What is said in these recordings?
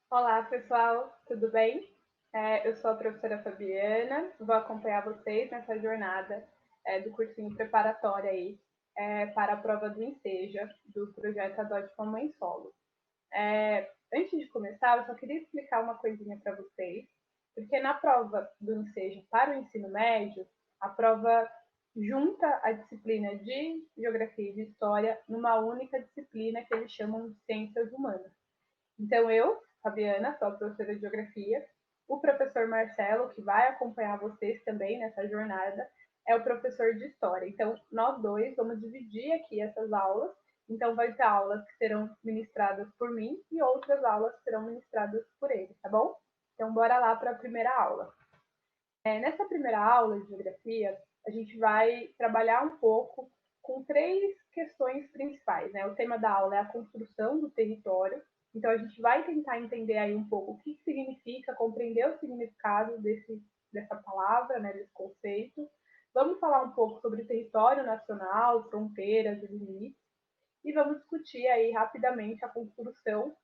Olá, pessoal, tudo bem? Eu sou a professora Fabiana, vou acompanhar vocês nessa jornada do cursinho preparatório aí para a prova do Enseja, do projeto Adote Mamãe Solo. Antes de começar, eu só queria explicar uma coisinha para vocês, porque na prova do Enseja para o ensino médio, a prova junta a disciplina de Geografia e de História numa única disciplina que eles chamam de Ciências Humanas. Então, eu, Fabiana, sou a professora de Geografia. O professor Marcelo, que vai acompanhar vocês também nessa jornada, é o professor de História. Então, nós dois vamos dividir aqui essas aulas. Então, vai ter aulas que serão ministradas por mim e outras aulas que serão ministradas por ele, tá bom? Então, bora lá para a primeira aula. Nessa primeira aula de Geografia, a gente vai trabalhar um pouco com três questões principais, né? O tema da aula é a construção do território, então a gente vai tentar entender aí um pouco o que significa, compreender o significado dessa palavra, né, desse conceito. Vamos falar um pouco sobre território nacional, fronteiras e limites, e vamos discutir aí rapidamente a construção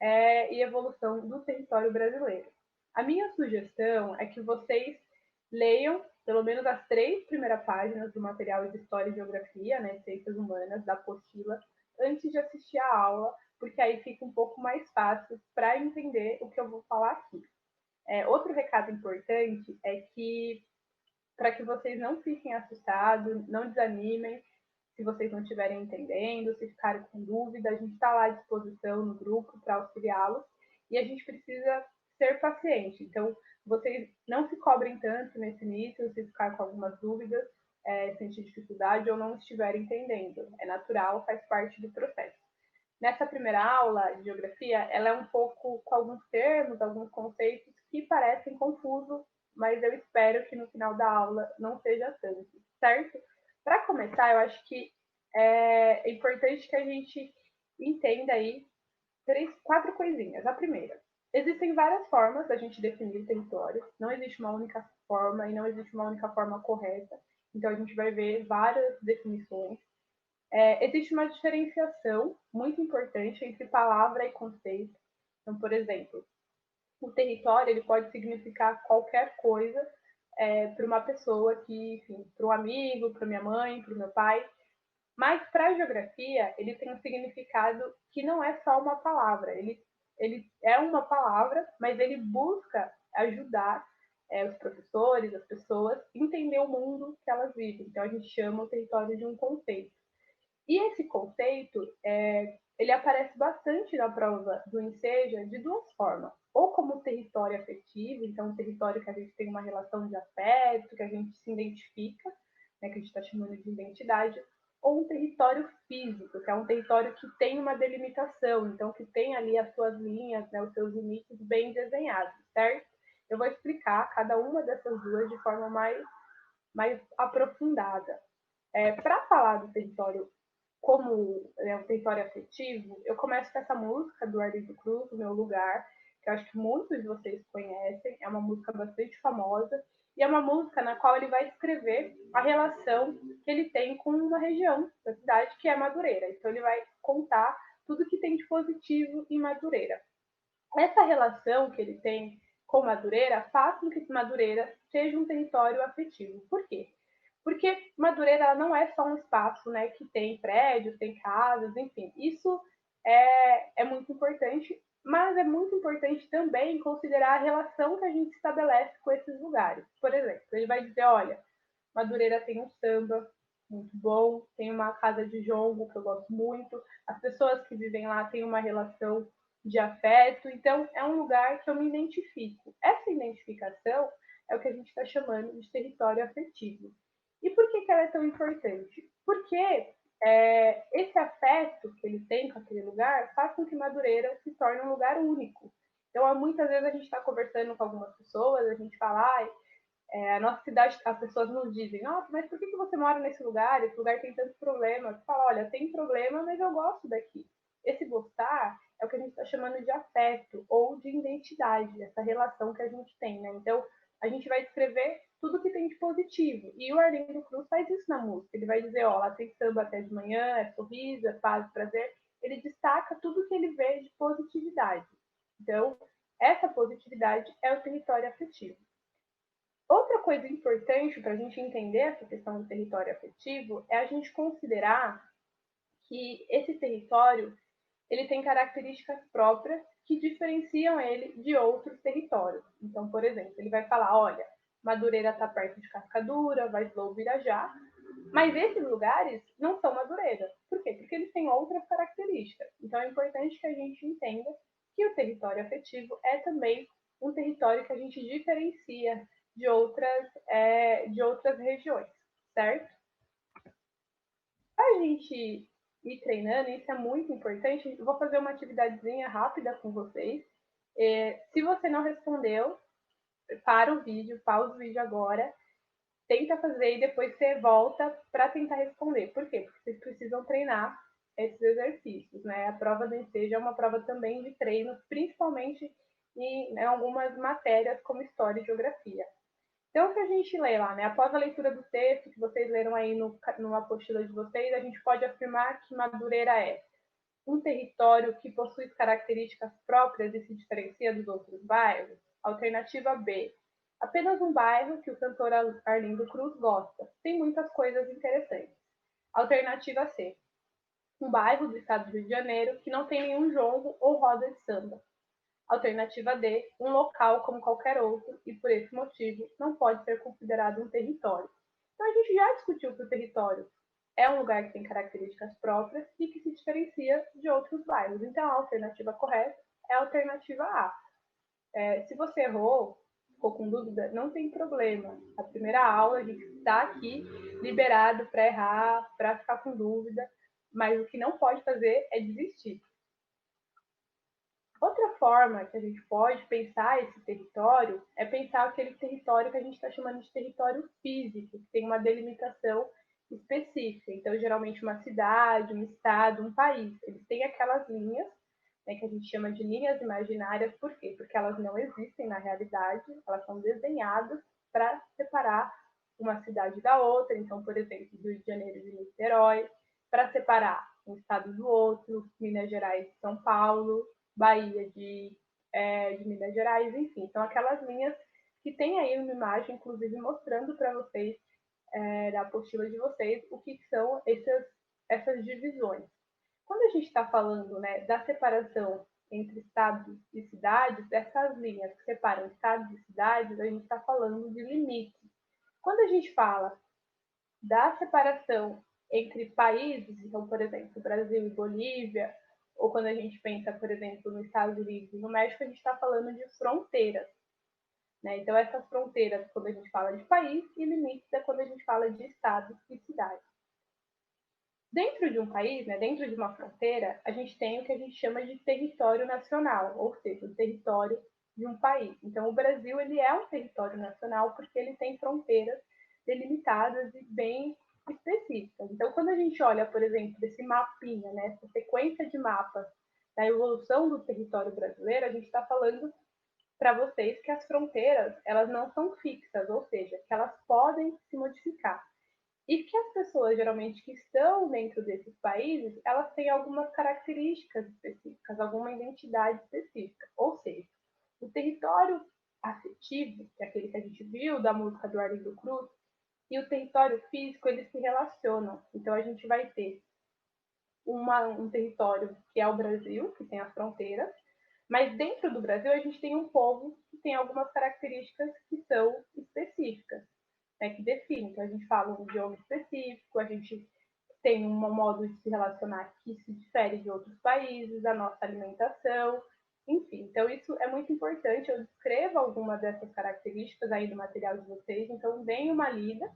e evolução do território brasileiro. A minha sugestão é que vocês leiam pelo menos as três primeiras páginas do material de História e Geografia, né, Ciências Humanas, da apostila, antes de assistir a aula, porque aí fica um pouco mais fácil para entender o que eu vou falar aqui. Outro recado importante é que, para que vocês não fiquem assustados, não desanimem, se vocês não estiverem entendendo, se ficarem com dúvida, a gente está lá à disposição no grupo para auxiliá-los e a gente precisa ser paciente. Então, vocês não se cobrem tanto nesse início, se ficar com algumas dúvidas, sentir dificuldade ou não estiver entendendo. É natural, faz parte do processo. Nessa primeira aula de geografia, ela é um pouco com alguns termos, alguns conceitos que parecem confusos, mas eu espero que no final da aula não seja tanto, certo? Para começar, eu acho que é importante que a gente entenda aí quatro coisinhas. A primeira, existem várias formas da gente definir o território, não existe uma única forma e não existe uma única forma correta, então a gente vai ver várias definições. Existe uma diferenciação muito importante entre palavra e conceito. Então, por exemplo, o território ele pode significar qualquer coisa para uma pessoa que, enfim, para um amigo, para minha mãe, para o meu pai. Mas para a geografia, ele tem um significado que não é só uma palavra. Ele é uma palavra, mas ele busca ajudar os professores, as pessoas, a entender o mundo que elas vivem. Então, a gente chama o território de um conceito. E esse conceito, ele aparece bastante na prova do Enseja de duas formas. Ou como território afetivo, então um território que a gente tem uma relação de afeto, que a gente se identifica, né, que a gente está chamando de identidade, ou um território físico, que é um território que tem uma delimitação, então que tem ali as suas linhas, né, os seus limites bem desenhados, certo? Eu vou explicar cada uma dessas duas de forma mais aprofundada. Para falar do território como um território afetivo, eu começo com essa música do Arlindo Cruz, O Meu Lugar, que eu acho que muitos de vocês conhecem, é uma música bastante famosa, e é uma música na qual ele vai descrever a relação que ele tem com uma região da cidade, que é Madureira. Então ele vai contar tudo que tem de positivo em Madureira. Essa relação que ele tem com Madureira faz com que Madureira seja um território afetivo. Por quê? Porque Madureira não é só um espaço, né, que tem prédios, tem casas, enfim. Isso é muito importante, mas é muito importante também considerar a relação que a gente estabelece com esses lugares. Por exemplo, ele vai dizer, olha, Madureira tem um samba muito bom, tem uma casa de jongo que eu gosto muito, as pessoas que vivem lá têm uma relação de afeto, então é um lugar que eu me identifico. Essa identificação é o que a gente está chamando de território afetivo. E por que ela é tão importante? Porque esse afeto que ele tem com aquele lugar faz com que Madureira se torne um lugar único. Então, muitas vezes a gente está conversando com algumas pessoas, a gente fala, a nossa cidade, as pessoas nos dizem, nossa, mas por que você mora nesse lugar? Esse lugar tem tantos problemas. Você fala, olha, tem problema, mas eu gosto daqui. Esse gostar é o que a gente está chamando de afeto ou de identidade, essa relação que a gente tem, né? Então, a gente vai descrever tudo que tem de positivo. E o Arlindo Cruz faz isso na música. Ele vai dizer, ó, lá tem samba até de manhã, é sorriso, é paz, prazer. Ele destaca tudo que ele vê de positividade. Então, essa positividade é o território afetivo. Outra coisa importante para a gente entender essa questão do território afetivo é a gente considerar que esse território ele tem características próprias que diferenciam ele de outros territórios. Então, por exemplo, ele vai falar, olha, Madureira está perto de Cascadura, Vaislow, Virajá, mas esses lugares não são Madureira. Por quê? Porque eles têm outras características. Então, é importante que a gente entenda que o território afetivo é também um território que a gente diferencia de outras regiões, certo? Para a gente ir treinando, isso é muito importante. Eu vou fazer uma atividadezinha rápida com vocês. Se você não respondeu, para o vídeo, pausa o vídeo agora, tenta fazer e depois você volta para tentar responder. Por quê? Porque vocês precisam treinar esses exercícios, né? A prova do Ensejo é uma prova também de treino, principalmente em algumas matérias como História e Geografia. Então, o que a gente lê lá, né? Após a leitura do texto que vocês leram aí numa apostila de vocês, a gente pode afirmar que Madureira é um território que possui características próprias e se diferencia dos outros bairros? Alternativa B. Apenas um bairro que o cantor Arlindo Cruz gosta. Tem muitas coisas interessantes. Alternativa C. Um bairro do estado do Rio de Janeiro que não tem nenhum jongo ou roda de samba. Alternativa D, um local como qualquer outro e, por esse motivo, não pode ser considerado um território. Então, a gente já discutiu que o território é um lugar que tem características próprias e que se diferencia de outros bairros. Então, a alternativa correta é a alternativa A. Se você errou, ficou com dúvida, não tem problema. A primeira aula a gente está aqui liberado para errar, para ficar com dúvida, mas o que não pode fazer é desistir. Outra forma que a gente pode pensar esse território é pensar aquele território que a gente está chamando de território físico, que tem uma delimitação específica. Então, geralmente, uma cidade, um estado, um país, eles têm aquelas linhas, né, que a gente chama de linhas imaginárias. Por quê? Porque elas não existem na realidade, elas são desenhadas para separar uma cidade da outra. Então, por exemplo, Rio de Janeiro de Niterói, para separar um estado do outro, Minas Gerais de São Paulo, Bahia de Minas Gerais, enfim. São aquelas linhas que tem aí uma imagem, inclusive, mostrando para vocês, da apostila de vocês, o que são essas divisões. Quando a gente está falando, né, da separação entre estados e cidades, dessas linhas que separam estados e cidades, a gente está falando de limites. Quando a gente fala da separação entre países, então, por exemplo, Brasil e Bolívia, ou quando a gente pensa, por exemplo, nos Estados Unidos e no México, a gente está falando de fronteiras. Né? Então, essas fronteiras, quando a gente fala de país, e limites é quando a gente fala de estados e cidades. Dentro de um país, né, dentro de uma fronteira, a gente tem o que a gente chama de território nacional, ou seja, o território de um país. Então, o Brasil ele é um território nacional porque ele tem fronteiras delimitadas e bem específicas. Então, quando a gente olha, por exemplo, esse mapinha, né, essa sequência de mapas da evolução do território brasileiro, a gente está falando para vocês que as fronteiras elas não são fixas, ou seja, que elas podem se modificar. E que as pessoas, geralmente, que estão dentro desses países, elas têm algumas características específicas, alguma identidade específica. Ou seja, o território afetivo, que é aquele que a gente viu da música do Arlindo Cruz, e o território físico, eles se relacionam. Então, a gente vai ter um território que é o Brasil, que tem as fronteiras, mas dentro do Brasil a gente tem um povo que tem algumas características que são específicas, né, que definem. Então a gente fala um idioma específico, a gente tem um modo de se relacionar que se difere de outros países, a nossa alimentação, enfim. Então isso é muito importante. Eu descrevo algumas dessas características aí no material de vocês, então deem uma lida,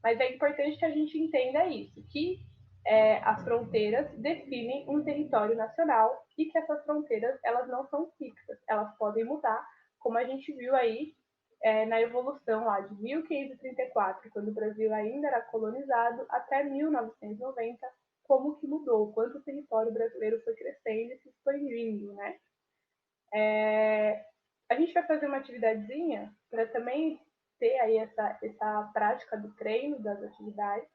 mas é importante que a gente entenda isso, que as fronteiras definem um território nacional e que essas fronteiras elas não são fixas, elas podem mudar, como a gente viu aí na evolução lá de 1534, quando o Brasil ainda era colonizado, até 1990, como que mudou, quanto o território brasileiro foi crescendo e se expandindo, né? A gente vai fazer uma atividadezinha para também ter aí essa prática do treino das atividades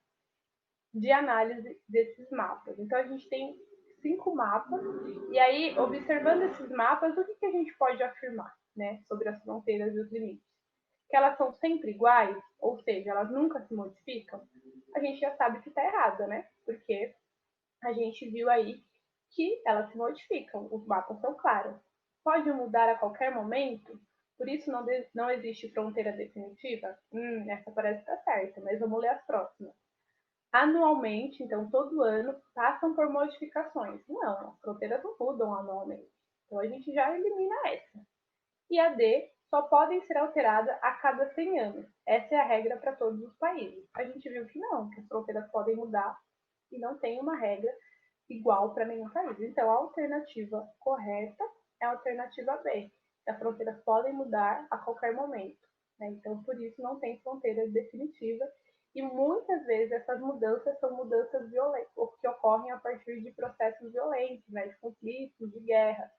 de análise desses mapas. Então, a gente tem 5 mapas, e aí, observando esses mapas, o que a gente pode afirmar, né, sobre as fronteiras e os limites? Que elas são sempre iguais, ou seja, elas nunca se modificam? A gente já sabe que está errada, né? Porque a gente viu aí que elas se modificam, os mapas são claros. Pode mudar a qualquer momento, por isso não existe fronteira definitiva? Essa parece estar certa, mas vamos ler as próximas. Anualmente, então todo ano, passam por modificações. Não, as fronteiras não mudam anualmente. Então a gente já elimina essa. E a D só podem ser alteradas a cada 100 anos. Essa é a regra para todos os países. A gente viu que não, que as fronteiras podem mudar e não tem uma regra igual para nenhum país. Então, a alternativa correta é a alternativa B. As fronteiras podem mudar a qualquer momento. Né? Então, por isso, não tem fronteiras definitivas. E muitas vezes essas mudanças são mudanças violentas, que ocorrem a partir de processos violentos, né? De conflitos, de guerra.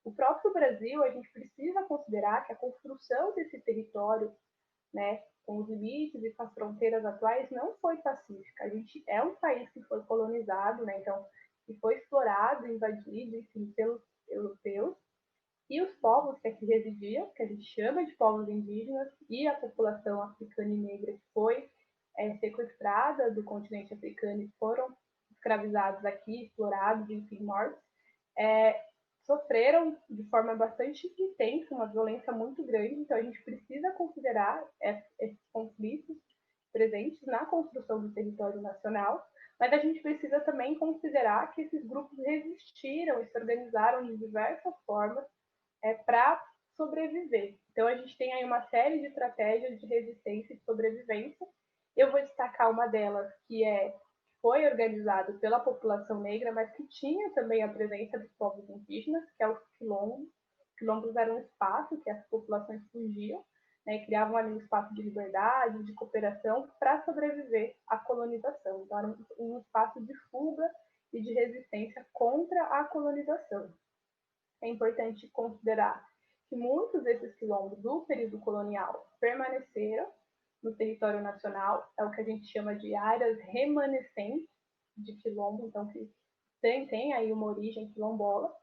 O próprio Brasil, a gente precisa considerar que a construção desse território, né, com os limites e com as fronteiras atuais, não foi pacífica. A gente é um país que foi colonizado, né, então, que foi explorado, invadido, enfim, pelos europeus, e os povos que aqui residiam, que a gente chama de povos indígenas, e a população africana e negra que foi sequestrada do continente africano e foram escravizados aqui, explorados, enfim, mortos, é, sofreram de forma bastante intensa, uma violência muito grande, então a gente precisa considerar esses conflitos presentes na construção do território nacional, mas a gente precisa também considerar que esses grupos resistiram e se organizaram de diversas formas para sobreviver. Então a gente tem aí uma série de estratégias de resistência e de sobrevivência. Eu vou destacar uma delas que foi organizado pela população negra, mas que tinha também a presença dos povos indígenas, que é os quilombos. Os quilombos eram um espaço que as populações fugiam, né, criavam ali um espaço de liberdade, de cooperação, para sobreviver à colonização. Então, era um espaço de fuga e de resistência contra a colonização. É importante considerar que muitos desses quilombos do período colonial permaneceram no território nacional, é o que a gente chama de áreas remanescentes de quilombo, então que tem aí uma origem quilombola.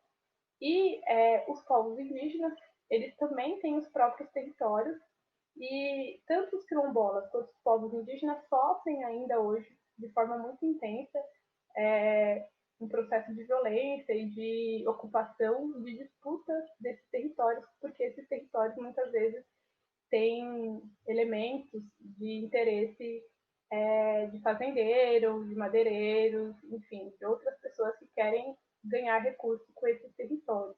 E os povos indígenas, eles também têm os próprios territórios, e tanto os quilombolas quanto os povos indígenas sofrem ainda hoje, de forma muito intensa, um processo de violência e de ocupação, de disputas desses territórios, porque esses territórios muitas vezes têm elementos de interesse de fazendeiros, de madeireiros, enfim, de outras pessoas que querem ganhar recursos com esses territórios.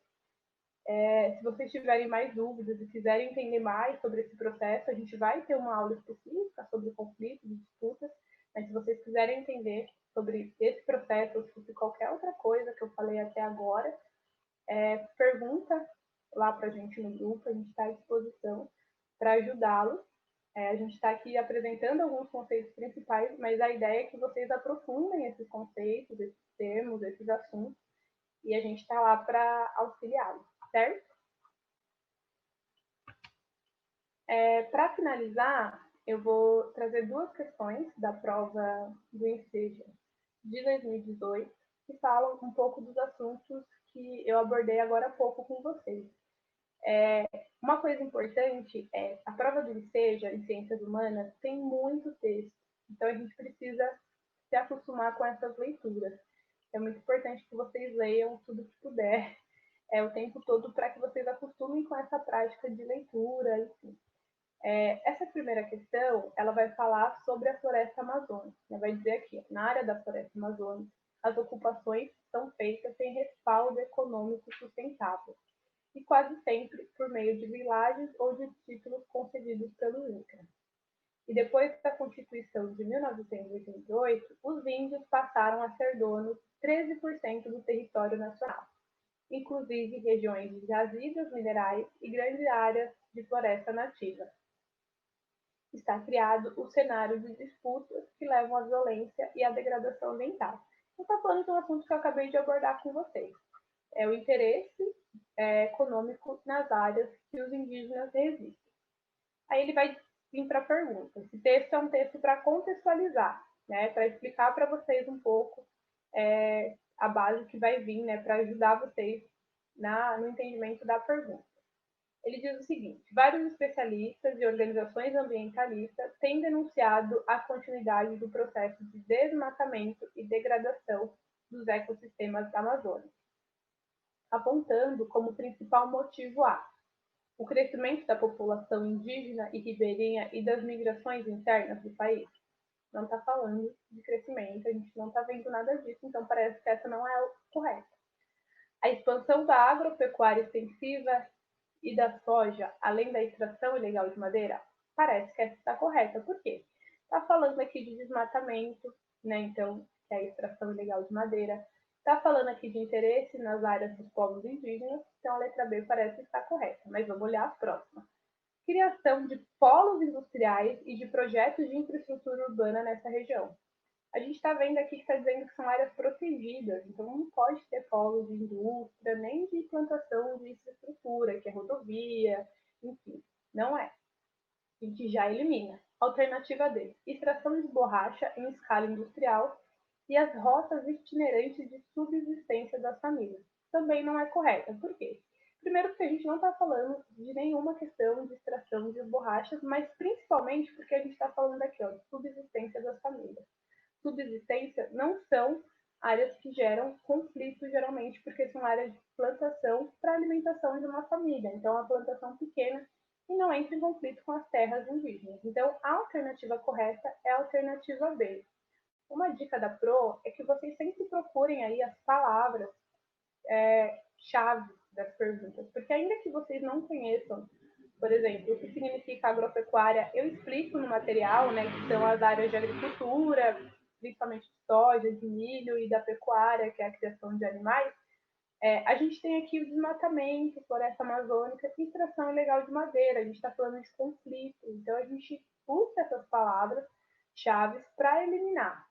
Se vocês tiverem mais dúvidas e quiserem entender mais sobre esse processo, a gente vai ter uma aula específica sobre conflitos e disputas, mas se vocês quiserem entender sobre esse processo ou sobre qualquer outra coisa que eu falei até agora, pergunta lá para a gente no grupo, a gente está à disposição para ajudá-los. A gente está aqui apresentando alguns conceitos principais, mas a ideia é que vocês aprofundem esses conceitos, esses termos, esses assuntos, e a gente está lá para auxiliá-los, certo? Para finalizar, eu vou trazer duas questões da prova do Enseja de 2018, que falam um pouco dos assuntos que eu abordei agora há pouco com vocês. Uma coisa importante é a prova do Enseja em Ciências Humanas tem muito texto, então a gente precisa se acostumar com essas leituras. É muito importante que vocês leiam tudo que puder o tempo todo para que vocês acostumem com essa prática de leitura, enfim. Essa primeira questão, ela vai falar sobre a floresta amazônica. Vai dizer aqui, na área da floresta amazônica, as ocupações são feitas sem respaldo econômico sustentável e quase sempre por meio de vilagens ou de títulos concedidos pelo INCRA. E depois da Constituição de 1988, os índios passaram a ser donos de 13% do território nacional, inclusive regiões de jazidas minerais e grandes áreas de floresta nativa. Está criado o cenário de disputas que levam à violência e à degradação ambiental. Não está falando de um assunto que eu acabei de abordar com vocês. É o interesse econômico nas áreas que os indígenas resistem. Aí ele vai vir para a pergunta. Esse texto é um texto para contextualizar, né, para explicar para vocês um pouco a base que vai vir, né, para ajudar vocês no entendimento da pergunta. Ele diz o seguinte: vários especialistas e organizações ambientalistas têm denunciado a continuidade do processo de desmatamento e degradação dos ecossistemas da Amazônia, apontando como principal motivo o crescimento da população indígena e ribeirinha e das migrações internas do país. Não está falando de crescimento, a gente não está vendo nada disso, então parece que essa não é a correta. A expansão da agropecuária extensiva e da soja, além da extração ilegal de madeira, parece que essa está correta. Por quê? Está falando aqui de desmatamento, né? Então, que é a extração ilegal de madeira. Está falando aqui de interesse nas áreas dos povos indígenas, então a letra B parece estar correta. Mas vamos olhar as próximas. Criação de polos industriais e de projetos de infraestrutura urbana nessa região. A gente está vendo aqui que está dizendo que são áreas protegidas, então não pode ter polos de indústria, nem de implantação de infraestrutura, que é rodovia, enfim, não é. A gente já elimina. Alternativa D, extração de borracha em escala industrial e as rotas itinerantes de subsistência das famílias. Também não é correta. Por quê? Primeiro porque a gente não está falando de nenhuma questão de extração de borrachas, mas principalmente porque a gente está falando aqui, ó, de subsistência das famílias. Subsistência não são áreas que geram conflito, geralmente, porque são áreas de plantação para alimentação de uma família. Então, a plantação pequena e não entra em conflito com as terras indígenas. Então, a alternativa correta é a alternativa B. Uma dica da Pro é que vocês sempre procurem aí as palavras chave das perguntas, porque ainda que vocês não conheçam, por exemplo, o que significa agropecuária, eu explico no material, né, que são as áreas de agricultura, principalmente de soja, de milho e da pecuária, que é a criação de animais. A gente tem aqui o desmatamento, floresta amazônica e extração ilegal de madeira. A gente está falando de conflito, então a gente usa essas palavras-chave para eliminar.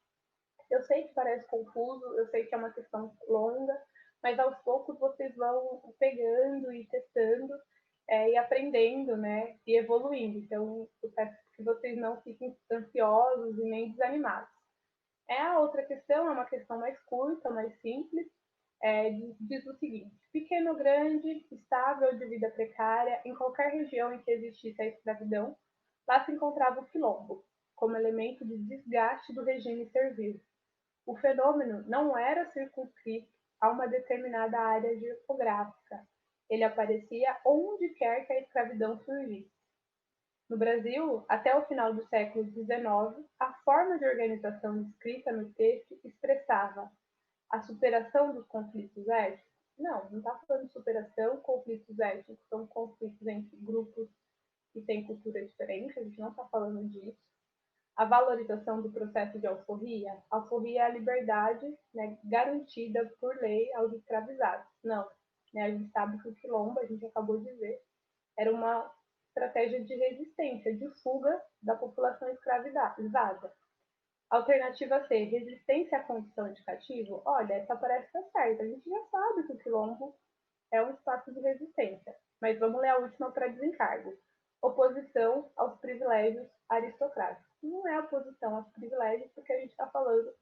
Eu sei que parece confuso, eu sei que é uma questão longa, mas aos poucos vocês vão pegando e testando e aprendendo, né, e evoluindo. Então, eu peço que vocês não fiquem ansiosos e nem desanimados. A outra questão é uma questão mais curta, mais simples, diz o seguinte: pequeno, grande, estável, de vida precária, em qualquer região em que existisse a escravidão, lá se encontrava o quilombo, como elemento de desgaste do regime servil. O fenômeno não era circunscrito a uma determinada área geográfica. Ele aparecia onde quer que a escravidão surgisse. No Brasil, até o final do século XIX, a forma de organização descrita no texto expressava a superação dos conflitos étnicos. Não está falando de superação. Conflitos étnicos são conflitos entre grupos que têm cultura diferente, a gente não está falando disso. A valorização do processo de alforria. Alforria é a liberdade, né, garantida por lei aos escravizados. Não, né, a gente sabe que o quilombo, a gente acabou de ver, era uma estratégia de resistência, de fuga da população escravizada. Alternativa C, resistência à condição de cativo. Olha, essa parece estar certa. A gente já sabe que o quilombo é um espaço de resistência. Mas vamos ler a última para desencargo. Oposição aos privilégios aristocráticos. Não é oposição aos privilégios, porque a gente está falando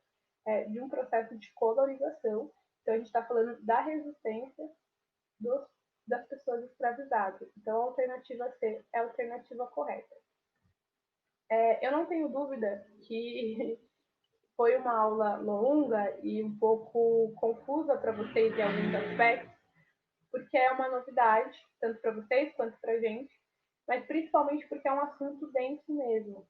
de um processo de colonização. Então, a gente está falando da resistência das pessoas escravizadas. Então, a alternativa C é a alternativa correta. Eu não tenho dúvida que foi uma aula longa e um pouco confusa para vocês em alguns aspectos, porque é uma novidade, tanto para vocês quanto para a gente, mas principalmente porque é um assunto denso mesmo.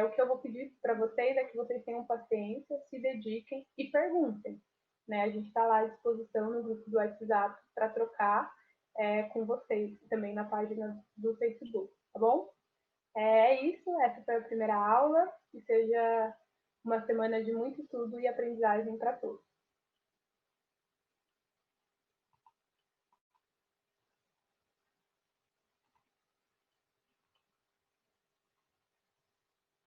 O que eu vou pedir para vocês é que vocês tenham paciência, se dediquem e perguntem. Né? A gente está lá à disposição no grupo do WhatsApp para trocar com vocês, também na página do Facebook, tá bom? É isso, essa foi a primeira aula, que seja uma semana de muito estudo e aprendizagem para todos.